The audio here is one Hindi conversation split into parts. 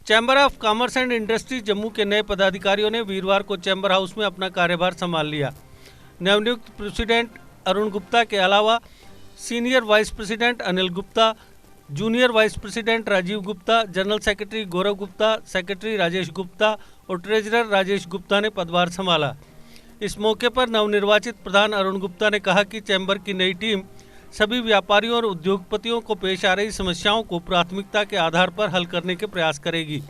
Chamber of commerce and industry Jammu के नए पदाधिकारियों ने वीरवार को चैम्बर हाउस में अपना कार्यभार संभाल लिया। नवनियुक्त प्रेसिडेंट अरुण गुप्ता के अलावा senior vice president Anil Gupta, junior vice president Rajeev Gupta, general secretary Gaurav Gupta, secretary Rajesh Gupta और ट्रेजरर राजेश गुप्ता ने पदभार संभाला। इस मौके पर नवनिर्वाचित प्रधान अरुण गुप्ता ने कहा कि चैम्बर की नई टीम सभी व्यापारियों और उद्योगपतियों को पेश आ रही समस्याओं को प्राथमिकता के आधार पर हल करने के प्रयास करेगी।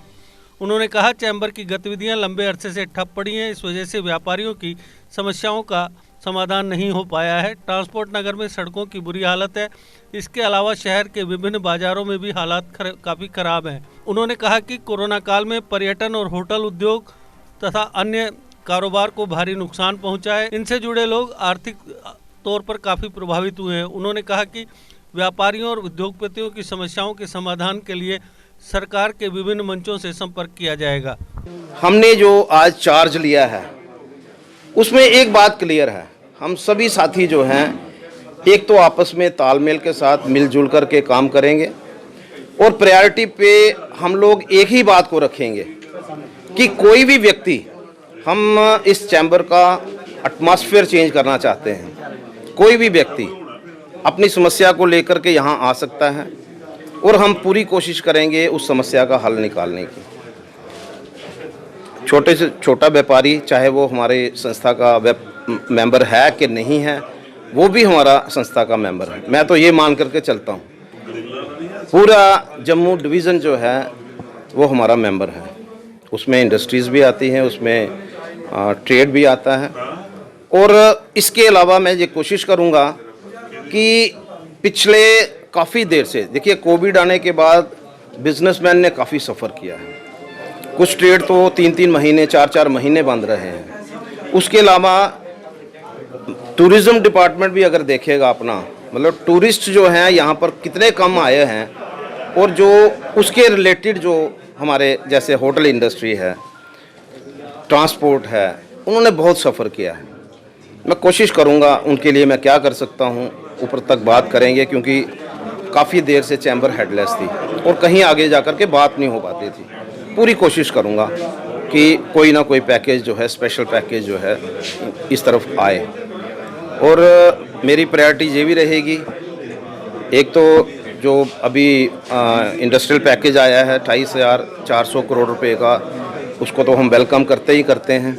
उन्होंने कहा, चैम्बर की गतिविधियां लंबे अरसे से ठप पड़ी हैं, इस वजह से व्यापारियों की समस्याओं का समाधान नहीं हो पाया है। ट्रांसपोर्ट नगर में सड़कों की बुरी हालत है। इसके अलावा शहर के विभिन्न बाजारों में भी हालात काफ़ी खराब हैं। उन्होंने कहा कि कोरोना काल में पर्यटन और होटल उद्योग तथा अन्य कारोबार को भारी नुकसान पहुंचा है। इनसे जुड़े लोग आर्थिक तौर पर काफ़ी प्रभावित हुए हैं। उन्होंने कहा कि व्यापारियों और उद्योगपतियों की समस्याओं के समाधान के लिए सरकार के विभिन्न मंचों से संपर्क किया जाएगा। हमने जो आज चार्ज लिया है उसमें एक बात क्लियर है, हम सभी साथी जो हैं एक तो आपस में तालमेल के साथ मिलजुल कर के काम करेंगे और प्रायोरिटी पे हम लोग एक ही बात को रखेंगे कि कोई भी व्यक्ति, हम इस चैम्बर का एटमॉस्फेयर चेंज करना चाहते हैं, कोई भी व्यक्ति अपनी समस्या को लेकर के यहाँ आ सकता है और हम पूरी कोशिश करेंगे उस समस्या का हल निकालने की। छोटे से छोटा व्यापारी, चाहे वो हमारे संस्था का मेंबर है कि नहीं है, वो भी हमारा संस्था का मेंबर है। मैं तो ये मान करके चलता हूँ पूरा जम्मू डिवीज़न जो है वो हमारा मेंबर है। उसमें इंडस्ट्रीज़ भी आती हैं, उसमें ट्रेड भी आता है। और इसके अलावा मैं ये कोशिश करूँगा कि पिछले काफ़ी देर से, देखिए कोविड आने के बाद बिजनेसमैन ने काफ़ी सफ़र किया है। कुछ ट्रेड तो 3-3 महीने 4-4 महीने बंद रहे हैं। उसके अलावा टूरिज़्म डिपार्टमेंट भी अगर देखेगा अपना, मतलब टूरिस्ट जो हैं यहाँ पर कितने कम आए हैं, और जो उसके रिलेटेड जो हमारे जैसे होटल इंडस्ट्री है, ट्रांसपोर्ट है, उन्होंने बहुत सफ़र किया है। मैं कोशिश करूँगा उनके लिए मैं क्या कर सकता हूँ, ऊपर तक बात करेंगे, क्योंकि काफ़ी देर से चैम्बर हेडलेस थी और कहीं आगे जाकर के बात नहीं हो पाती थी। पूरी कोशिश करूँगा कि कोई ना कोई पैकेज जो है, स्पेशल पैकेज जो है, इस तरफ आए। और मेरी प्रायोरिटी ये भी रहेगी, एक तो जो अभी इंडस्ट्रियल पैकेज आया है 28,400 करोड़ रुपए का, उसको तो हम वेलकम करते ही करते हैं,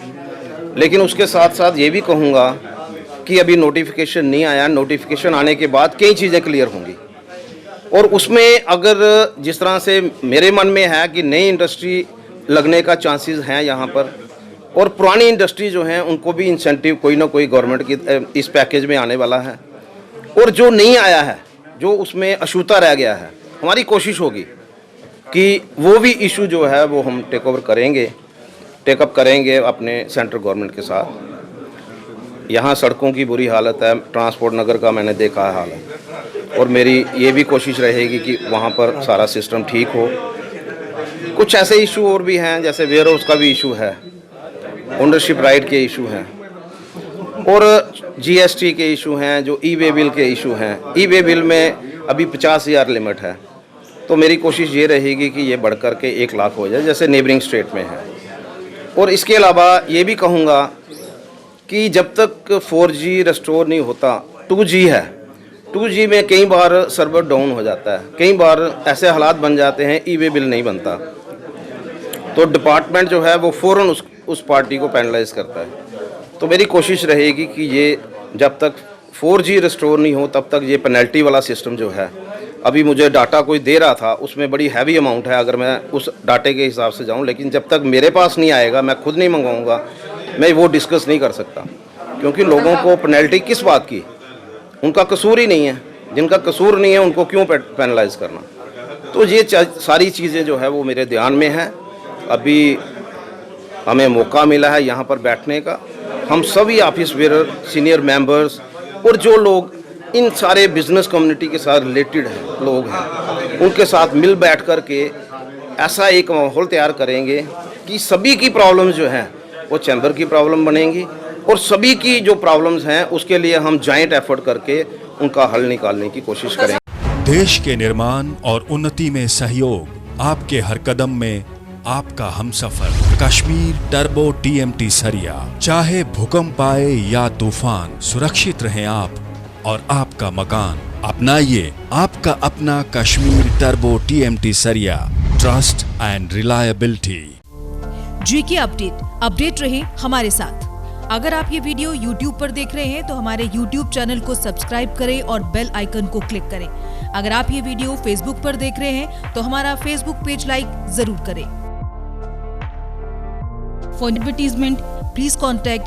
लेकिन उसके साथ साथ ये भी कहूँगा कि अभी नोटिफिकेशन नहीं आया। नोटिफिकेशन आने के बाद कई चीज़ें क्लियर होंगी और उसमें अगर जिस तरह से मेरे मन में है कि नई इंडस्ट्री लगने का चांसेस हैं यहाँ पर, और पुरानी इंडस्ट्री जो हैं उनको भी इंसेंटिव कोई ना कोई गवर्नमेंट की इस पैकेज में आने वाला है। और जो नहीं आया है, जो उसमें अछूता रह गया है, हमारी कोशिश होगी कि वो भी इशू जो है वो हम टेकअप करेंगे अपने सेंट्रल गवर्नमेंट के साथ। यहाँ सड़कों की बुरी हालत है, ट्रांसपोर्ट नगर का मैंने देखा है हालत, और मेरी ये भी कोशिश रहेगी कि वहाँ पर सारा सिस्टम ठीक हो। कुछ ऐसे इशू और भी हैं, जैसे वेयर हाउस का भी इशू है, ओनरशिप राइट के इशू हैं, और जीएसटी के इशू हैं, जो ई-वे बिल के इशू हैं। ई-वे बिल में अभी 50,000 लिमिट है, तो मेरी कोशिश ये रहेगी कि ये बढ़ कर के 1 लाख हो जाए, जैसे नेबरिंग स्टेट में है। और इसके अलावा ये भी कहूँगा कि जब तक 4G रिस्टोर नहीं होता, 2G है, 2G में कई बार सर्वर डाउन हो जाता है, कई बार ऐसे हालात बन जाते हैं ई-वे बिल नहीं बनता, तो डिपार्टमेंट जो है वो फ़ौरन उस पार्टी को पेनलाइज करता है। तो मेरी कोशिश रहेगी कि ये जब तक 4G रिस्टोर नहीं हो तब तक ये पेनल्टी वाला सिस्टम जो है, अभी मुझे डाटा कोई दे रहा था, उसमें बड़ी हैवी अमाउंट है अगर मैं उस डाटे के हिसाब से जाऊं, लेकिन जब तक मेरे पास नहीं आएगा, मैं खुद नहीं मंगवाऊंगा, मैं वो डिस्कस नहीं कर सकता, क्योंकि लोगों को पेनल्टी किस बात की, उनका कसूर ही नहीं है। जिनका कसूर नहीं है उनको क्यों पेनलाइज करना। तो ये सारी चीज़ें जो है वो मेरे ध्यान में है। अभी हमें मौका मिला है यहाँ पर बैठने का, हम सभी ऑफिस बेरर, सीनियर मेंबर्स और जो लोग इन सारे बिजनेस कम्युनिटी के साथ रिलेटेड हैं, लोग हैं, उनके साथ मिल बैठ कर के ऐसा एक माहौल तैयार करेंगे कि सभी की प्रॉब्लम्स जो हैं वो चैम्बर की प्रॉब्लम बनेंगी, और सभी की जो प्रॉब्लम्स हैं उसके लिए हम जॉइंट एफर्ट करके उनका हल निकालने की कोशिश करेंगे। देश के निर्माण और उन्नति में सहयोग आपके हर कदम में आपका हमसफर। कश्मीर टर्बो TMT सरिया। चाहे भूकंप आए या तूफान, सुरक्षित रहें आप और आपका मकान। अपनाइए आपका अपना कश्मीर टर्बो TMT सरिया। Trust and reliability. GK update रहे हमारे साथ। अगर आप ये वीडियो YouTube पर देख रहे हैं तो हमारे YouTube चैनल को सब्सक्राइब करें और बेल आइकन को क्लिक करें। अगर आप ये वीडियो Facebook पर देख रहे हैं तो हमारा Facebook पेज लाइक जरूर करें। For advertisement please contact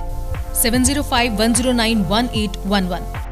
705-109-1811।